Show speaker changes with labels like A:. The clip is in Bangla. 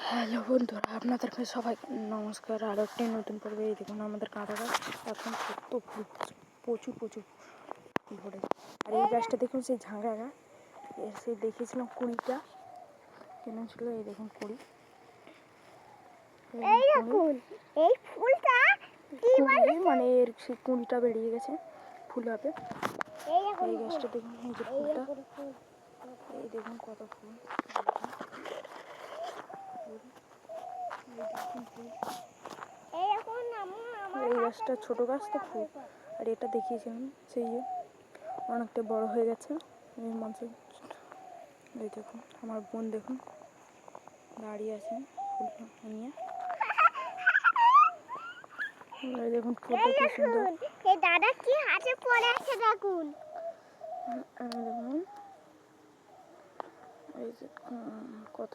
A: হ্যালো বন্ধুরা, আপনাদেরকে সবাইকে নমস্কার। আরও একটি নতুন পর্বে। এই দেখুন আমাদের কাঁদা গাছ এখন কত ফুল, প্রচুর প্রচুর ফুল ভরে। আর এই গাছটা দেখুন, সেই ঝাঙ্গা গাছ, এসে দেখেছিলাম কুড়িটা কিনেছিল। এই দেখুন কুড়ি,
B: এই ফুলটা
A: মানে এর সেই কুড়িটা বেরিয়ে গেছে, ফুল হবে। এই গাছটা দেখুন, এই যে ফুলটা, এই দেখুন কত ফুল। এই গাছটা ছোট গাছ তো ফুল। আর এটা দেখিয়েছিলাম, সেই অনেকটা বড় হয়ে গেছে এই মাঝে। এই দেখুন আমার বোন দেখুন দাঁড়িয়ে আছে ফুলটা নিয়ে। এই দেখুন ফুলটা কি সুন্দর।
B: এই দাদা কি হাতে পড়ে আছে দেখুন।
A: দেখুন এই যে কত